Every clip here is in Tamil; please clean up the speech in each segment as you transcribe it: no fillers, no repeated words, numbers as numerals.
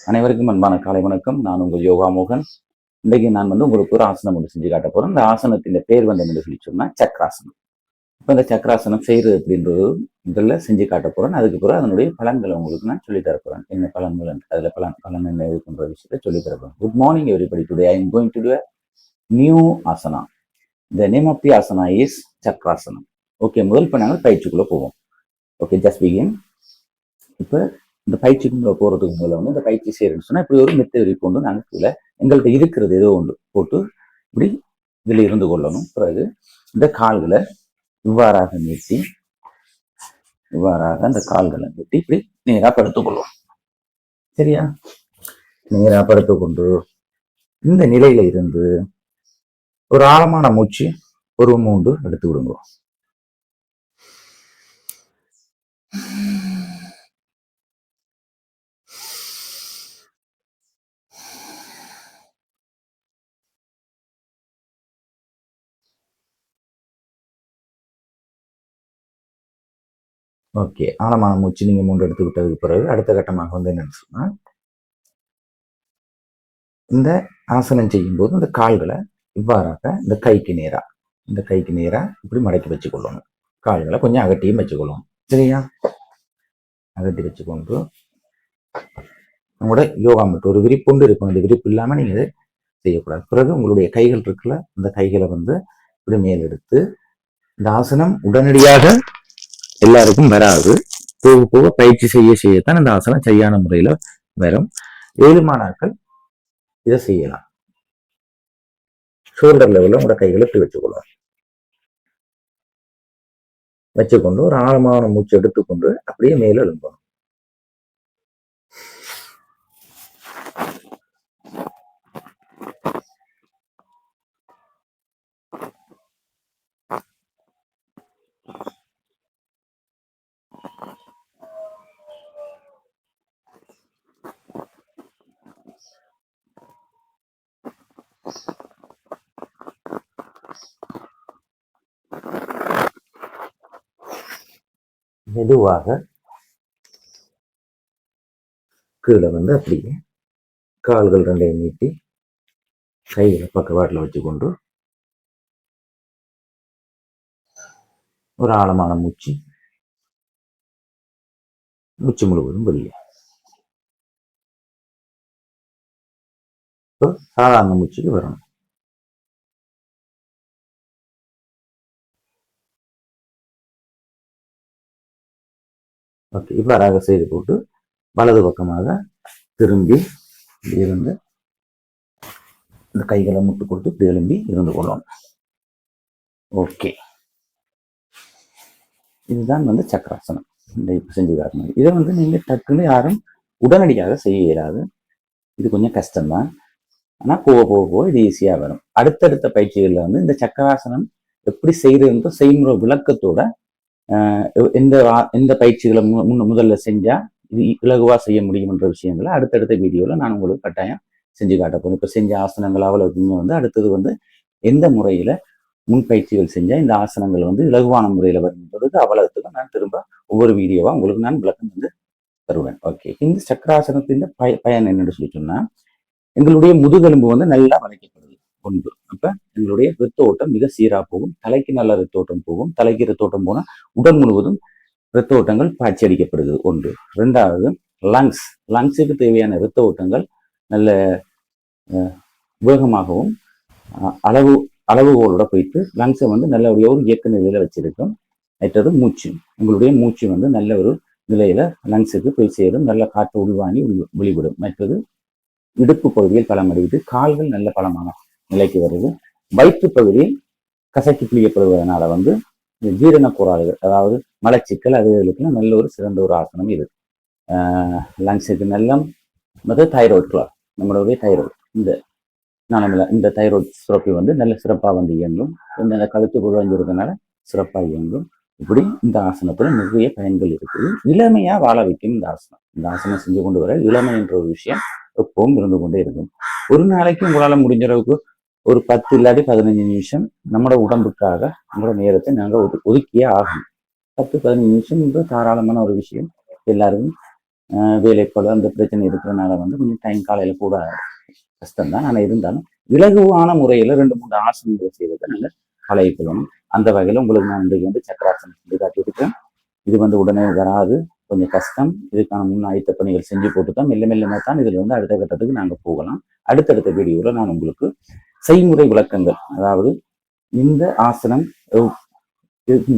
அனைவருக்கும் அன்பான காலை வணக்கம். நான் உங்கள் யோகா மோகன். இன்றைக்கு நான் உங்களுக்கு ஒரு ஆசனம் ஒன்று செஞ்சு காட்ட போறேன். இந்த ஆசனத்தின் பேர் என்ன சொல்லி சொன்னா சக்கராசனம். இப்போ இந்த சக்கராசனம் செய்யறது அப்படின்றது இதெல்லாம் செஞ்சு காட்ட போறேன். அதுக்கு பிறகு அதனுடைய பலன்களை உங்களுக்கு நான் சொல்லி தரப்போறேன். என்ன பலன்கள் அதுல பலன் என்ன இருக்குன்ற விஷயத்தை சொல்லி தரப்போறேன். Good morning everybody. Today I am going to to new asana. The name of the asana is சக்கராசனம். ஓகே, முதல் இப்போ நாங்கள் பயிற்சிக்குள்ள போவோம். Okay, just begin. இப்போ இந்த பயிற்சிக்குள்ள போறதுக்கு முதல்ல இந்த பயிற்சி செய்யறேன்னு சொன்னா இப்படி ஒரு மெத்தை கொண்டு நாங்கள் கீழே எங்கள்கிட்ட இருக்கிறது ஏதோ ஒன்று போட்டு இப்படி இதுல இருந்து கொள்ளணும். பிறகு இந்த கால்களை இவ்வாறாக நீட்டி அந்த கால்களை நீட்டி இப்படி நேரா படுத்துக் கொள்வோம். சரியா? நேரா படுத்துக் கொண்டு இந்த நிலையில இருந்து ஒரு ஆழமான மூச்சு ஒரு 3 எடுத்து விடுங்க. ஓகே, ஆழமான மூச்சு நீங்க 3 எடுத்து விட்டதுக்கு பிறகு அடுத்த கட்டமாக என்னன்னு சொன்னா, இந்த ஆசனம் செய்யும் போது இந்த கால்களை இவ்வாறாக இந்த கைக்கு நேரா இப்படி மடக்கி வச்சுக்கொள்ளணும். கால்களை கொஞ்சம் அகட்டியும் வச்சுக்கொள்ளணும். சரியா? அகட்டி வச்சுக்கொண்டு நம்மளோட யோகா மட்டும் ஒரு விரிப்புண்டு இருக்கும். அந்த விரிப்பு இல்லாம நீங்க இதை செய்யக்கூடாது. பிறகு உங்களுடைய கைகள் இருக்குல்ல, அந்த கைகளை இப்படி மேல் எடுத்து, இந்த ஆசனம் உடனடியாக எல்லாருக்கும் வராது. போக போக பயிற்சி செய்யத்தான் இந்த ஆசனம் சரியான முறையில வரும். 7 மாணாக்கள் இதை செய்யலாம். ஷோல்டர் லெவல்ல உங்களோட கைகளை இப்படி வச்சுக்கொண்டு ஒரு ஆழமான மூச்சு எடுத்துக்கொண்டு அப்படியே மேல எழும்பணும். மெதுவாக கீழே அப்படியே கால்கள் ரெண்டையும் நீட்டி கைகளை பக்கவாட்டில் வச்சுக்கொண்டு ஒரு ஆழமான மூச்சு முழுவதும் வெளியே. சாதாரண மூச்சுக்கு வரணும். ஓகே, இவ்வாறாக செய்து போட்டு வலது பக்கமாக திரும்பி இருந்து இந்த கைகளை முட்டு கொடுத்து திரும்பி இருந்து கொள்ளணும். ஓகே, இதுதான் சக்கராசனம். இந்த இப்போ செஞ்சு காட்டணும். இதை நீங்க டக்குன்னு யாரும் உடனடியாக செய்ய இயலாது. இது கொஞ்சம் கஷ்டம்தான். ஆனா போக போக போக இது ஈஸியா வரும். அடுத்தடுத்த பயிற்சிகள்ல இந்த சக்கராசனம் எப்படி செய்யறது செய்முறை விளக்கத்தோட எந்த பயிற்சிகளை முதல்ல செஞ்சா இது இலகுவா செய்ய முடியும்ன்ற விஷயங்களை அடுத்தடுத்த வீடியோல நான் உங்களுக்கு கட்டாயம் செஞ்சு காட்ட போறேன். இப்ப செஞ்ச ஆசனங்கள் அவ்வளவு அடுத்தது எந்த முறையில முன்பயிற்சிகள் செஞ்சா இந்த ஆசனங்கள் இலகுவான முறையில வரும்ன்றது அவ்வளவுக்கு நான் திரும்ப ஒவ்வொரு வீடியோவா உங்களுக்கு நான் விளக்கம் தருவேன். ஓகே, இந்த சக்கராசனத்தின் பயன் என்னன்னு சொல்லி சொன்னா, எங்களுடைய முதுகெலும்பு நல்லா வளைக்கப்படுது ஒன்று. அப்ப எங்களுடைய ரத்த ஓட்டம் மிக சீரா போகும். தலைக்கு நல்ல ரத்த ஓட்டம் போகும். தலைக்கு ரத்த ஓட்டம் போனா உடல் முழுவதும் இரத்த ஓட்டங்கள் பாய்ச்சி அடிக்கப்படுது ஒன்று. 2வது, லங்ஸுக்கு தேவையான இரத்த ஓட்டங்கள் நல்ல வேகமாகவும் அளவுகளோட போயிட்டு லங்ஸை நல்ல ஒரு இயக்க நிலையில வச்சிருக்கும். மற்றது மூச்சு, உங்களுடைய மூச்சு நல்ல ஒரு நிலையில லங்ஸுக்கு போய் சேரும். நல்ல காற்று உள்வாங்கி வெளிவிடும். மற்றது இடுப்பு பகுதியில் பலம் அடையுது. கால்கள் நல்ல பலமான நிலைக்கு வருது. வயிற்று பகுதியில் கசக்கி பிழியப்படுவதனால ஜீரண கோளாறுகள், அதாவது மலச்சிக்கல், அதுகளுக்கு நல்ல ஒரு சிறந்த ஒரு ஆசனம் இது. லங்ஸுக்கு நல்ல தைராய்டு கிளாஸ், நம்மளுடைய தைராய்டு, இந்த தைராய்டு சுரப்பி நல்ல சிறப்பா இயங்கும். இந்த கழுத்து குழஞ்சிருக்கனால சிறப்பா இயங்கும். இப்படி இந்த ஆசனத்துல நிறைய பயன்கள் இருக்குது. இளமையா வாழ வைக்கும் இந்த ஆசனம் செஞ்சு கொண்டு வர இளமை என்ற ஒரு விஷயம் எப்பவும் இருந்து கொண்டே இருக்கும். ஒரு நாளைக்கு உங்களால முடிஞ்ச அளவுக்கு ஒரு 10 இல்லாட்டி 15 நிமிஷம் நம்மளோட உடம்புக்காக நம்மளோட நேரத்தை நாங்கள் ஒதுக்கியே ஆகும். 10-15 நிமிஷம் தாராளமான ஒரு விஷயம். எல்லாருக்கும் வேலைப்பளு அந்த பிரச்சனை இருக்கிறனால வந்து கொஞ்சம் டைம் காலையில் கூட கஷ்டம்தான். ஆனால் இருந்தாலும் இலகுவான முறையில் 2-3 ஆசனங்களை செய்வதை நாங்கள் பழகிக்கொள்ளணும். அந்த வகையில் உங்களுக்கு நான் இன்றைக்கு வந்து சக்கராசனம் செஞ்சு காட்டியிருக்கேன். இது வந்து உடனே வராது, கொஞ்சம் கஷ்டம். இதுக்கான முன் ஆயத்த பணிகள் செஞ்சு போட்டு தான் மெல்ல மெல்லமாக தான் இதில் வந்து அடுத்த கட்டத்துக்கு நாங்கள் போகலாம். அடுத்தடுத்த வீடியோவில் நான் உங்களுக்கு செய்முறை விளக்கங்கள், அதாவது இந்த ஆசனம்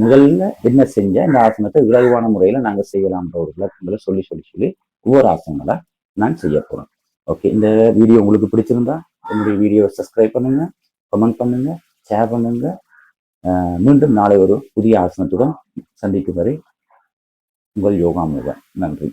முதல்ல என்ன செஞ்ச இந்த ஆசனத்தை இலகுவான முறையில் நாங்கள் செய்யலாம்ன்ற ஒரு விளக்கங்களை சொல்லி ஒவ்வொரு ஆசனங்களா நான் செய்ய போகிறேன். ஓகே, இந்த வீடியோ உங்களுக்கு பிடிச்சிருந்தா என்னுடைய வீடியோவை சப்ஸ்கிரைப் பண்ணுங்க, கமெண்ட் பண்ணுங்க, ஷேர் பண்ணுங்க. மீண்டும் நாளை ஒரு புதிய ஆசனத்துடன் சந்திக்கும் வரை உங்கள் யோகா முருகன். நன்றி.